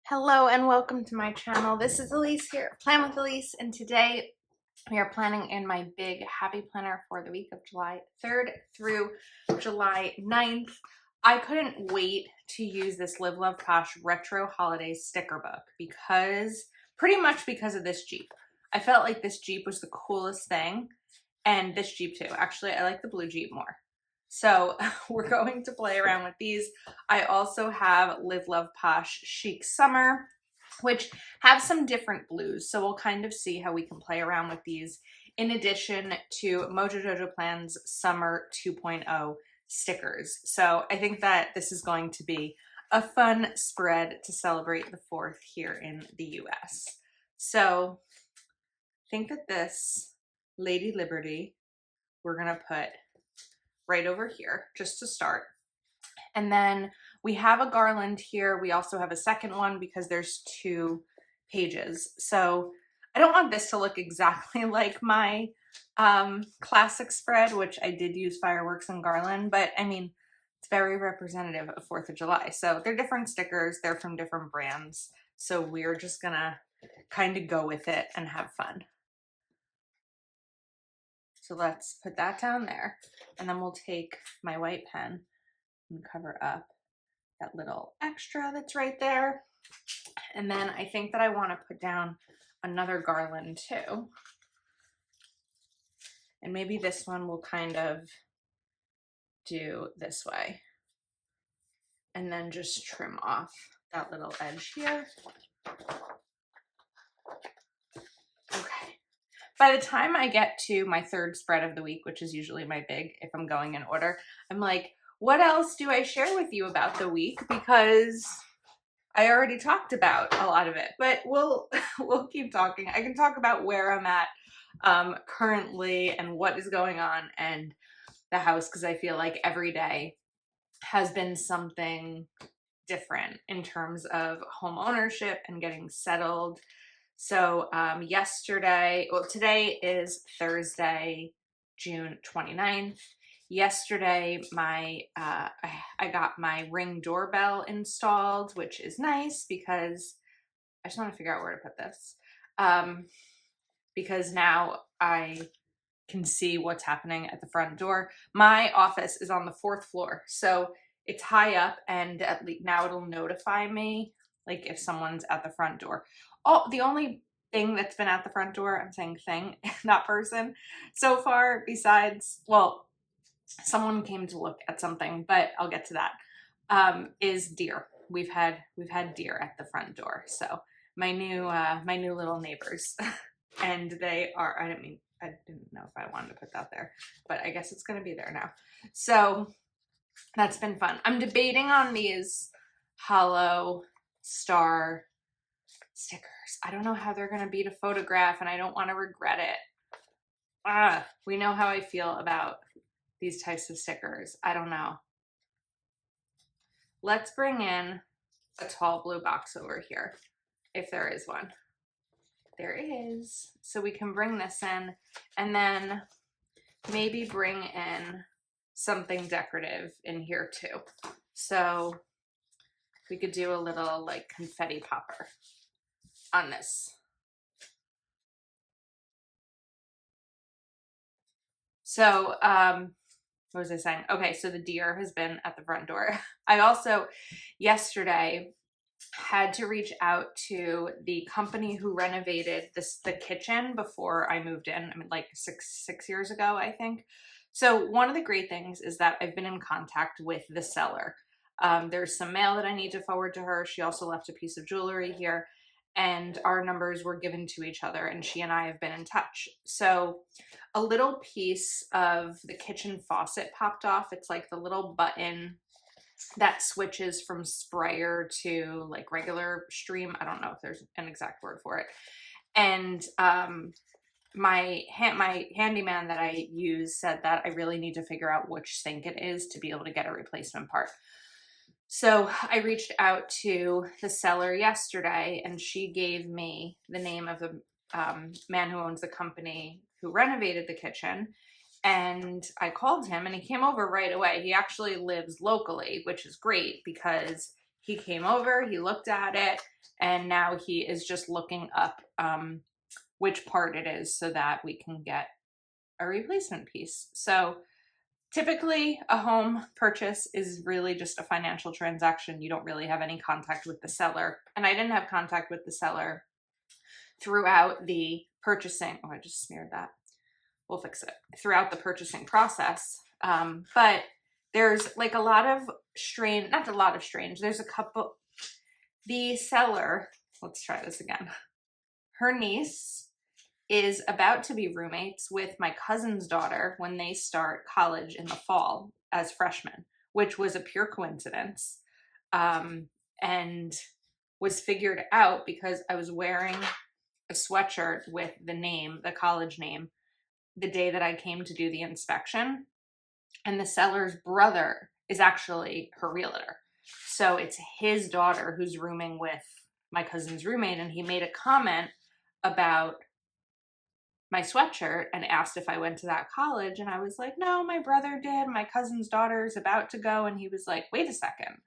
Hello and welcome to my channel. This is Elise here, Plan with Elise, and today we are planning in my big happy planner for the week of July 3rd through July 9th. I couldn't wait to use this Live Love Posh Retro Holidays sticker book pretty much because of this Jeep. I felt like this Jeep was the coolest thing, and this Jeep too. Actually, I like the blue Jeep more. So we're going to play around with these. I also have Live Love Posh Chic Summer, which have some different blues. So we'll kind of see how we can play around with these in addition to Mojo Jojo Plan's Summer 2.0 stickers. So I think that this is going to be a fun spread to celebrate the 4th here in the US. So I think that this Lady Liberty, we're gonna put right over here just to start. And then we have a garland here. We also have a second one because there's 2 pages. So I don't want this to look exactly like my classic spread, which I did use fireworks and garland, but I mean, it's very representative of 4th of July. So they're different stickers. They're from different brands. So we're just gonna kind of go with it and have fun. So let's put that down there, and then we'll take my white pen and cover up that little extra that's right there. And then I think that I want to put down another garland too. And maybe this one will kind of do this way. And then just trim off that little edge here. Okay. By the time I get to my 3rd spread of the week, which is usually my big, if I'm going in order, I'm like, what else do I share with you about the week? Because I already talked about a lot of it, but we'll keep talking. I can talk about where I'm at currently and what is going on and the house, because I feel like every day has been something different in terms of home ownership and getting settled. So today is Thursday, June 29th. Yesterday, I got my Ring doorbell installed, which is nice because I just want to figure out where to put this. Because now I can see what's happening at the front door. My office is on the 4th floor, so it's high up, and at least now it'll notify me like if someone's at the front door. Oh, the only thing that's been at the front door, I'm saying thing, not person, so far besides, well, someone came to look at something, but I'll get to that, is deer. We've had deer at the front door. So my new little neighbors, and they are, I didn't know if I wanted to put that there, but I guess it's going to be there now. So that's been fun. I'm debating on these hollow star stickers. I don't know how they're going to be to photograph, and I don't want to regret it. We know how I feel about these types of stickers. I don't know. Let's bring in a tall blue box over here, if there is one. There is. So we can bring this in, and then maybe bring in something decorative in here too. So we could do a little like confetti popper on this. So what was I saying? Okay, so the deer has been at the front door. I also yesterday had to reach out to the company who renovated the kitchen before I moved in. I mean, like six years ago, I think. So one of the great things is that I've been in contact with the seller. There's some mail that I need to forward to her. She also left a piece of jewelry here, and our numbers were given to each other, and she and I have been in touch. So a little piece of the kitchen faucet popped off. It's like the little button that switches from sprayer to like regular stream. I don't know if there's an exact word for it. And my handyman that I use said that I really need to figure out which sink it is to be able to get a replacement part. So I reached out to the seller yesterday, and she gave me the name of the man who owns the company who renovated the kitchen. And I called him, and he came over right away. He actually lives locally, which is great because he came over, he looked at it, and now he is just looking up which part it is so that we can get a replacement piece. So typically a home purchase is really just a financial transaction. You don't really have any contact with the seller. And I didn't have contact with the seller throughout the purchasing. Oh, I just smeared that. We'll fix it. Throughout the purchasing process. But there's like a lot of strange, not a lot of strange, there's a couple, the seller, let's try this again. Her niece is about to be roommates with my cousin's daughter when they start college in the fall as freshmen, which was a pure coincidence, and was figured out because I was wearing a sweatshirt with the name, the college name, the day that I came to do the inspection, and the seller's brother is actually her realtor. So it's his daughter who's rooming with my cousin's roommate, and he made a comment about my sweatshirt and asked if I went to that college, and I was like, no, my brother did, my cousin's daughter's about to go, and he was like, wait a second.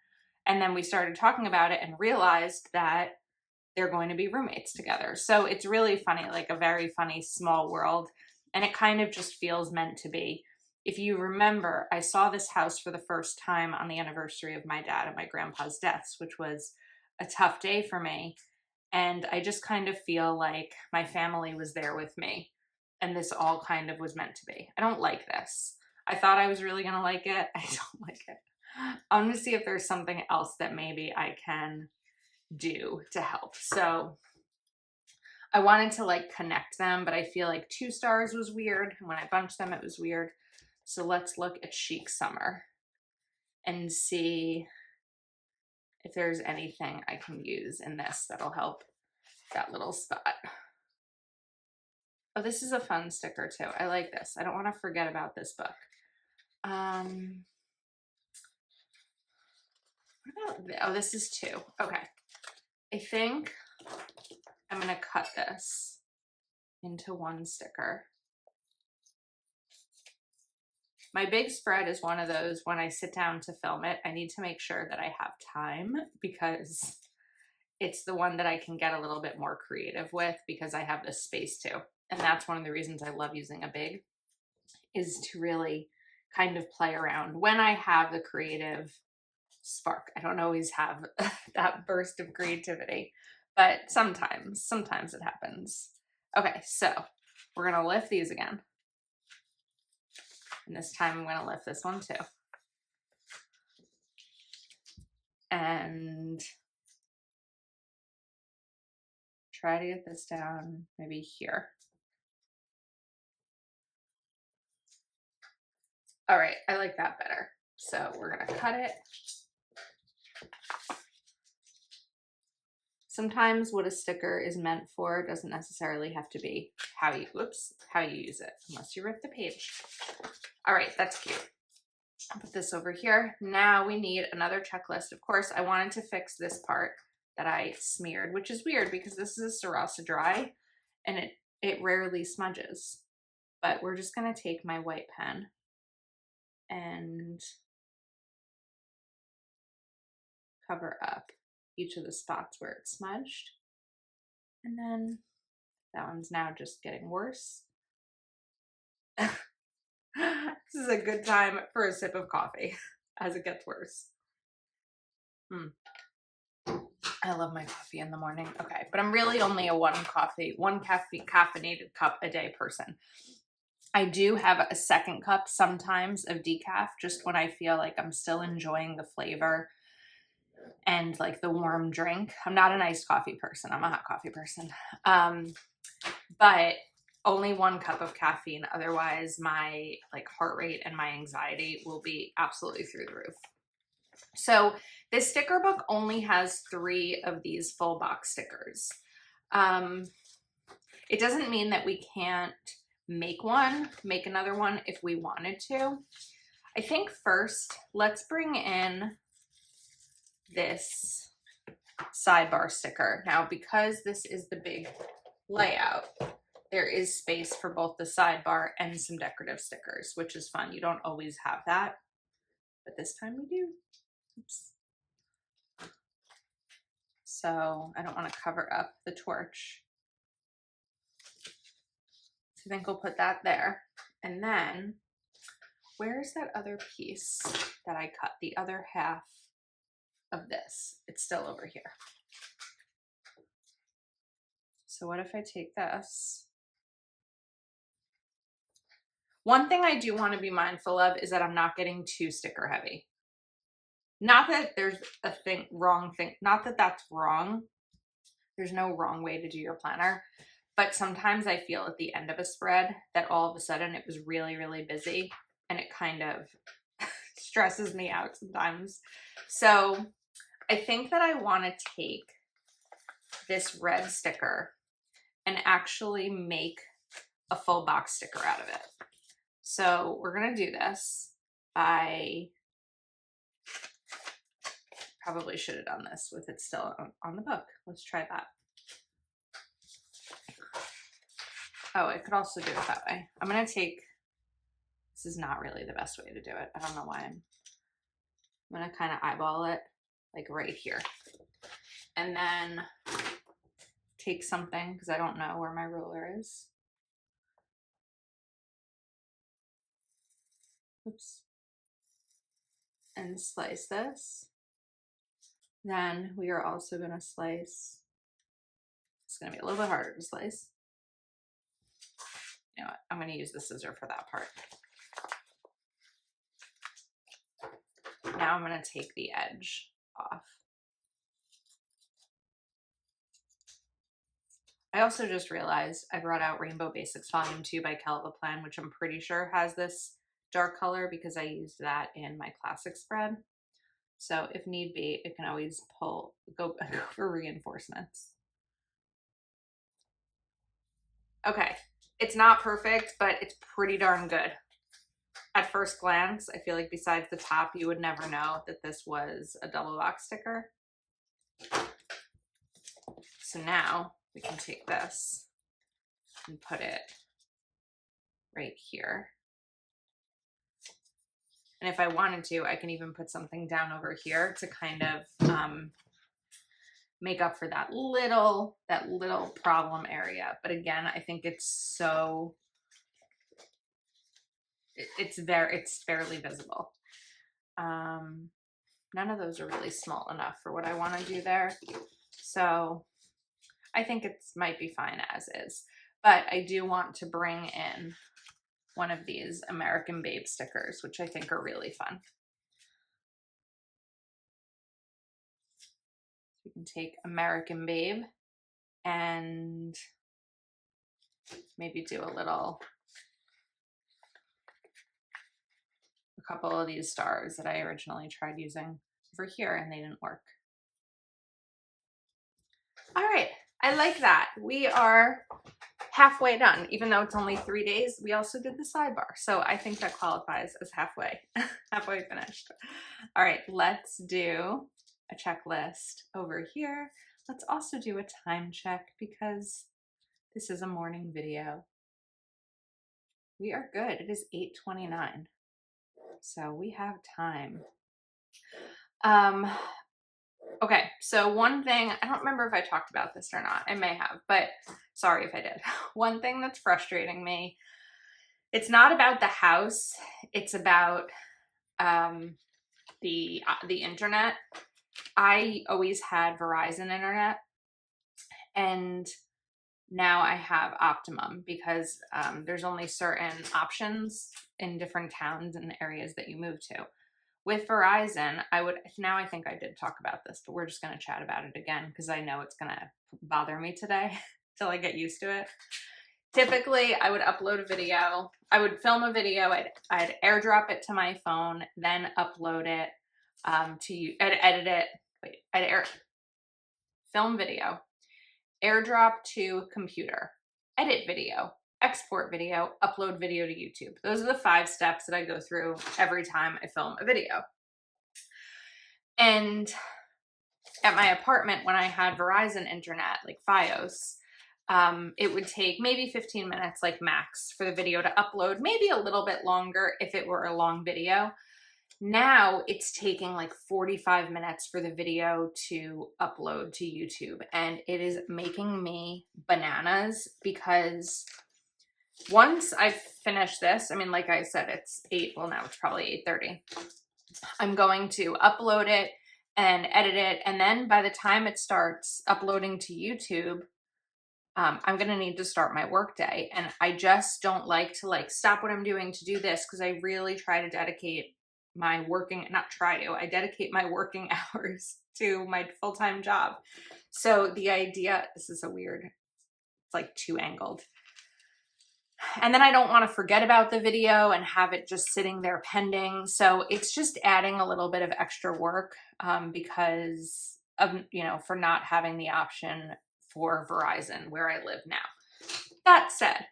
And then we started talking about it and realized that they're going to be roommates together. So it's really funny, like a very funny small world, and it kind of just feels meant to be. If you remember, I saw this house for the first time on the anniversary of my dad and my grandpa's deaths, which was a tough day for me. And I just kind of feel like my family was there with me, and this all kind of was meant to be. I don't like this. I thought I was really going to like it. I don't like it. I'm going to see if there's something else that maybe I can do to help. So I wanted to like connect them, but I feel like 2 stars was weird. And when I bunched them, it was weird. So let's look at Chic Summer and see if there's anything I can use in this that'll help that little spot. Oh, this is a fun sticker too. I like this. I don't want to forget about this book. What about, oh, this is 2. Okay. I think I'm going to cut this into 1 sticker. My big spread is one of those when I sit down to film it, I need to make sure that I have time, because it's the one that I can get a little bit more creative with because I have this space too. And that's one of the reasons I love using a big, is to really kind of play around when I have the creative spark. I don't always have that burst of creativity, but sometimes it happens. Okay, so we're going to lift these again. And this time I'm going to lift this one too. And try to get this down maybe here. All right, I like that better. So we're going to cut it. Sometimes what a sticker is meant for doesn't necessarily have to be how you use it, unless you rip the page. All right, that's cute. I'll put this over here. Now we need another checklist. Of course, I wanted to fix this part that I smeared, which is weird because this is a Sarasa Dry and it rarely smudges. But we're just gonna take my white pen and cover up each of the spots where it's smudged. And then that one's now just getting worse. This is a good time for a sip of coffee as it gets worse. I love my coffee in the morning. Okay, but I'm really only a one caffeinated cup a day person. I do have a second cup sometimes of decaf, just when I feel like I'm still enjoying the flavor and like the warm drink. I'm not an iced coffee person. I'm a hot coffee person. But only 1 cup of caffeine. Otherwise, my like heart rate and my anxiety will be absolutely through the roof. So this sticker book only has 3 of these full box stickers. It doesn't mean that we can't make another one if we wanted to. I think first, let's bring in this sidebar sticker. Now, because this is the big layout, there is space for both the sidebar and some decorative stickers, which is fun. You don't always have that, but this time we do. Oops. so I don't want to cover up the torch. So I think we'll put that there. And then, where's that other piece that I cut? The other half of this. It's still over here. So what if I take this? One thing I do want to be mindful of is that I'm not getting too sticker heavy. Not that there's a wrong thing, not that that's wrong. There's no wrong way to do your planner. But sometimes I feel at the end of a spread that all of a sudden it was really, really busy, and it kind of stresses me out sometimes. So I think that I want to take this red sticker and actually make a full box sticker out of it. So we're going to do this by, probably should have done this with it still on the book. Let's try that. Oh, I could also do it that way. I'm going to take, this is not really the best way to do it. I don't know why. I'm going to kind of eyeball it like right here. And then take something, because I don't know where my ruler is. Oops. And slice this. Then we are also going to slice, it's going to be a little bit harder to slice. You know what? I'm going to use the scissor for that part. Now I'm going to take the edge off. I also just realized I brought out Rainbow Basics Volume 2 by Kelva Plan, which I'm pretty sure has this dark color because I used that in my classic spread. So if need be, it can always go for reinforcements. Okay, it's not perfect, but it's pretty darn good. At first glance, I feel like besides the top, you would never know that this was a double box sticker. So now we can take this and put it right here. And if I wanted to, I can even put something down over here to kind of make up for that little problem area. But again, I think it's fairly visible. None of those are really small enough for what I want to do there. So I think it might be fine as is. But I do want to bring in one of these American Babe stickers, which I think are really fun. You can take American Babe and maybe do a couple of these stars that I originally tried using over here and they didn't work. All right, I like that. We are halfway done, even though it's only 3 days. We also did the sidebar, so I think that qualifies as halfway finished. All right, let's do a checklist over here. Let's also do a time check because this is a morning video. We are good. It is 8:29, so we have time. Okay, so one thing, I don't remember if I talked about this or not. I may have, but sorry if I did. One thing that's frustrating me, it's not about the house, it's about the internet. I always had Verizon internet, and now I have Optimum because there's only certain options in different towns and areas that you move to. With Verizon, I think I did talk about this, but we're just going to chat about it again because I know it's going to bother me today till I get used to it. Typically, I would upload a video. I would film a video. I'd airdrop it to my phone, then upload it to you. I'd edit it. Wait, film video, airdrop to computer, edit video, export video, upload video to YouTube. Those are the 5 steps that I go through every time I film a video. And at my apartment, when I had Verizon internet, like Fios, it would take maybe 15 minutes, like max, for the video to upload, maybe a little bit longer if it were a long video. Now it's taking like 45 minutes for the video to upload to YouTube, and it is making me bananas because once I finish this, I mean, like I said, it's 8, well now it's probably 8:30. I'm going to upload it and edit it, and then by the time it starts uploading to YouTube, I'm gonna need to start my work day, and I just don't like to like stop what I'm doing to do this because I really try to dedicate my working, not try to, I dedicate my working hours to my full-time job. So the idea, this is a weird, it's like too angled. And then I don't want to forget about the video and have it just sitting there pending. So it's just adding a little bit of extra work because of, you know, for not having the option for Verizon where I live now. That said,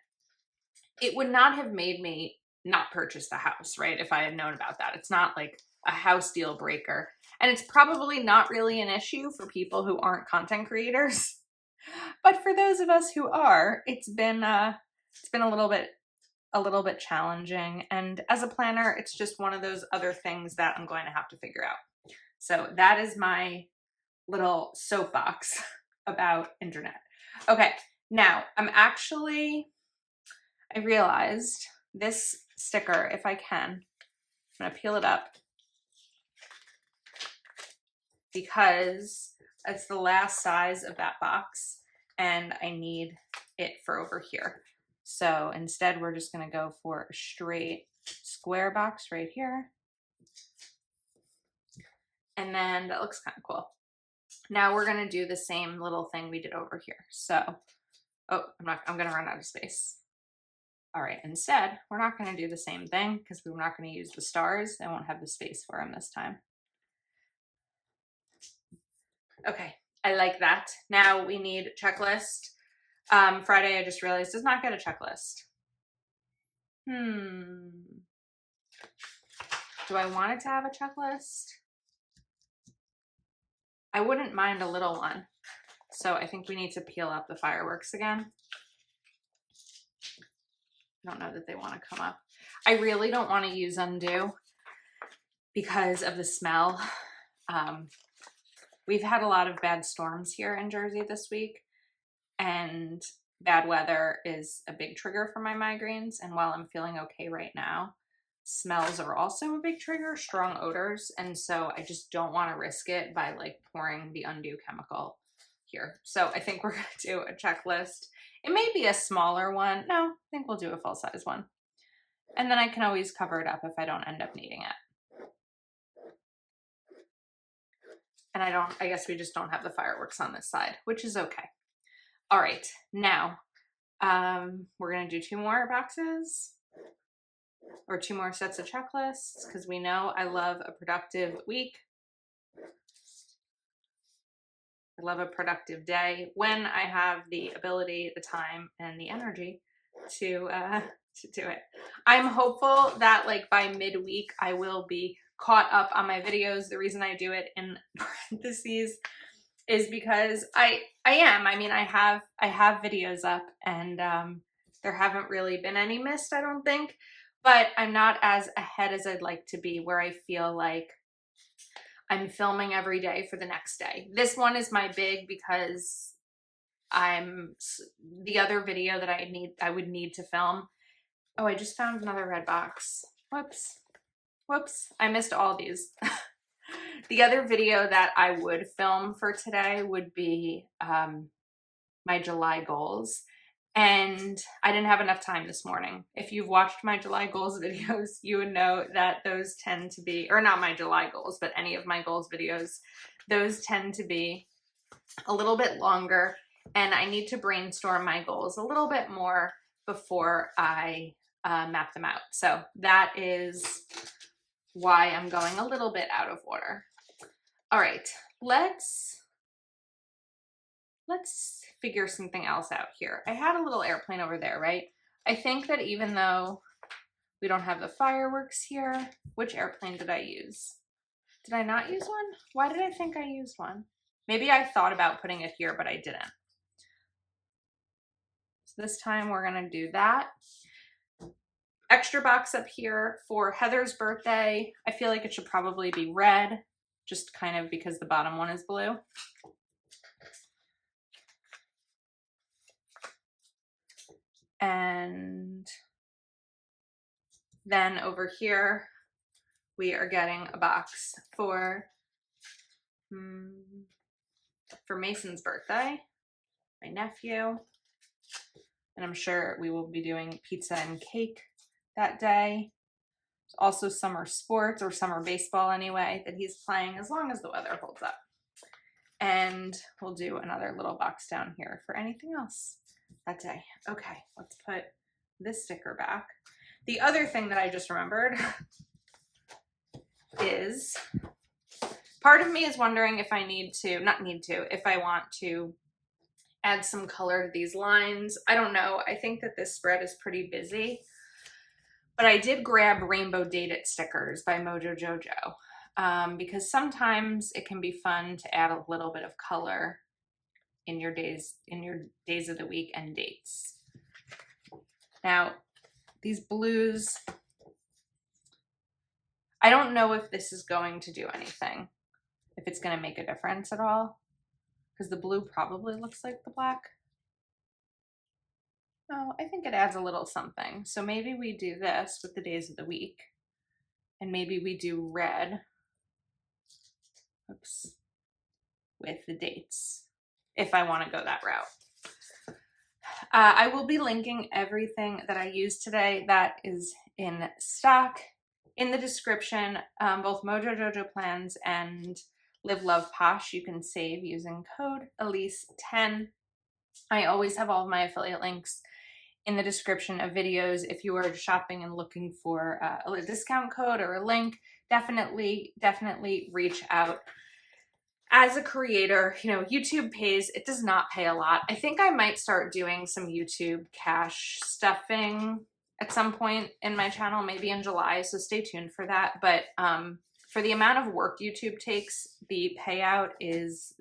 it would not have made me not purchase the house, right? If I had known about that. It's not like a house deal breaker. And it's probably not really an issue for people who aren't content creators. But for those of us who are, it's been a little bit challenging. And as a planner, it's just one of those other things that I'm going to have to figure out. So that is my little soapbox about internet. Okay, now I realized this sticker, if I can, I'm gonna peel it up because it's the last size of that box and I need it for over here. So instead we're just gonna go for a straight square box right here. And then that looks kind of cool. Now we're gonna do the same little thing we did over here. So, oh, I'm gonna run out of space. All right, instead, we're not gonna do the same thing because we're not gonna use the stars. I won't have the space for them this time. Okay, I like that. Now we need checklist. Friday, I just realized, does not get a checklist. Do I want it to have a checklist? I wouldn't mind a little one. So I think we need to peel up the fireworks again. I don't know that they want to come up. I really don't want to use undo because of the smell. We've had a lot of bad storms here in Jersey this week, and bad weather is a big trigger for my migraines. And while I'm feeling okay right now, smells are also a big trigger, strong odors. And so I just don't want to risk it by like pouring the undo chemical here. So I think we're going to do a checklist. It may be a smaller one. No, I think we'll do a full size one. And then I can always cover it up if I don't end up needing it. And I guess we just don't have the fireworks on this side, which is okay. All right, now we're gonna do 2 more boxes or 2 more sets of checklists because we know I love a productive week. I love a productive day when I have the ability, the time, and the energy to do it. I'm hopeful that like by midweek I will be caught up on my videos. The reason I do it in parentheses is because I am. I mean, I have videos up, and there haven't really been any missed, I don't think, but I'm not as ahead as I'd like to be, where I feel like I'm filming every day for the next day. This one is my big because the other video that I would need to film. Oh, I just found another red box. Whoops, I missed all these. The other video that I would film for today would be my July goals. And I didn't have enough time this morning. If you've watched my July goals videos, you would know that those tend to be, or not my July goals, but any of my goals videos, those tend to be a little bit longer. And I need to brainstorm my goals a little bit more before I map them out. So that is why I'm going a little bit out of order. All right, let's figure something else out here. I had a little airplane over there, right? I think that even though we don't have the fireworks here, which airplane did I use? Did I not use one? Why did I think I used one? Maybe I thought about putting it here, but I didn't. So this time we're gonna do that. extra box up here for Heather's birthday. I feel like it should probably be red, just kind of because the bottom one is blue. And then over here, we are getting a box for Mason's birthday, my nephew. And I'm sure we will be doing pizza and cake that day. There's also summer sports, or summer baseball anyway, that he's playing, as long as the weather holds up. And we'll do another little box down here for anything else that day. Okay, let's put this sticker back. The other thing that I just remembered is, part of me is wondering if I if I want to add some color to these lines. I don't know. I think that this spread is pretty busy, but I did grab Rainbow Date It stickers by Mojo Jojo, because sometimes it can be fun to add a little bit of color in your days of the week and dates. Now, these blues, I don't know if this is going to do anything, if it's going to make a difference at all, because the blue probably looks like the black. Oh, I think it adds a little something. So maybe we do this with the days of the week, and maybe we do red, oops, with the dates, if I want to go that route. I will be linking everything that I used today that is in stock in the description. Both Mojo Jojo plans and Live Love Posh you can save using code Elise10. I always have all of my affiliate links in the description of videos. If you are shopping and looking for a discount code or a link, definitely reach out. As a creator, you know, YouTube pays, it does not pay a lot. I think I might start doing some YouTube cash stuffing at some point in my channel, maybe in July, so stay tuned for that. But for the amount of work YouTube takes, the payout is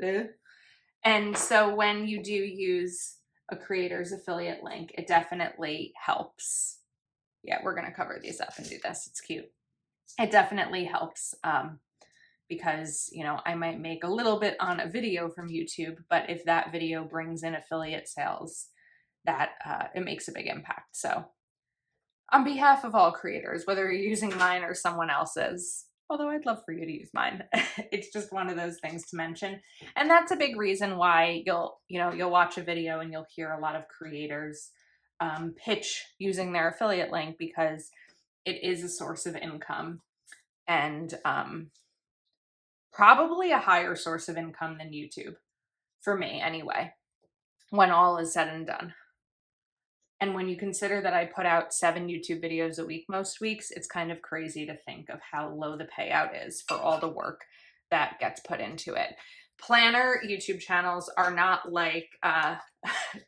and so when you do use a creator's affiliate link, it definitely helps. Yeah, we're going to cover these up and do this. It's cute. It definitely helps because, you know, I might make a little bit on a video from YouTube, but if that video brings in affiliate sales, that it makes a big impact. So on behalf of all creators, whether you're using mine or someone else's, although I'd love for you to use mine, it's just one of those things to mention. And that's a big reason why you'll watch a video and you'll hear a lot of creators pitch using their affiliate link, because it is a source of income, and probably a higher source of income than YouTube, for me anyway, when all is said and done. And when you consider that I put out 7 YouTube videos a week most weeks, it's kind of crazy to think of how low the payout is for all the work that gets put into it. Planner YouTube channels are not like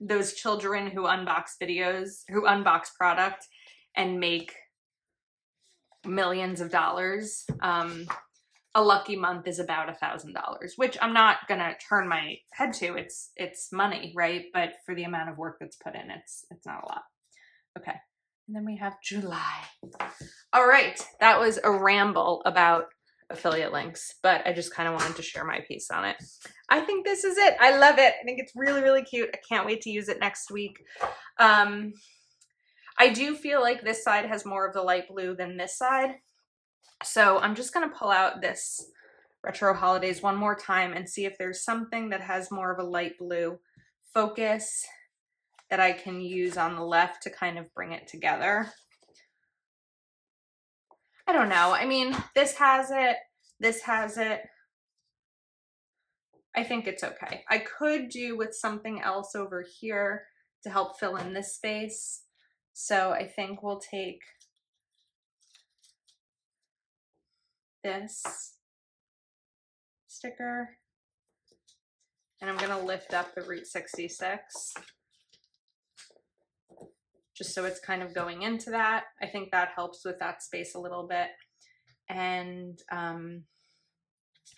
those children who unbox videos, who unbox product and make millions of dollars. A lucky month is about $1,000, which I'm not gonna turn my head to. It's money, right? But for the amount of work that's put in, it's not a lot. Okay, and then we have July. All right, that was a ramble about affiliate links, but I just kind of wanted to share my piece on it. I think this is it. I love it. I think it's really cute. I can't wait to use it next week. I do feel like this side has more of the light blue than this side. So I'm just going to pull out this Retro Holidays one more time and see if there's something that has more of a light blue focus that I can use on the left to kind of bring it together. I don't know. I mean, this has it. This has it. I think it's okay. I could do with something else over here to help fill in this space. So I think we'll take this sticker and I'm going to lift up the Route 66 just so it's kind of going into that. I think that helps with that space a little bit. And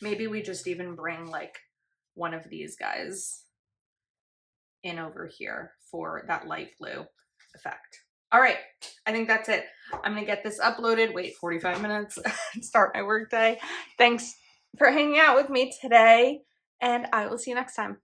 maybe we just even bring like one of these guys in over here for that light blue effect. All right, I think that's it. I'm gonna get this uploaded, wait 45 minutes, and start my work day. Thanks for hanging out with me today, and I will see you next time.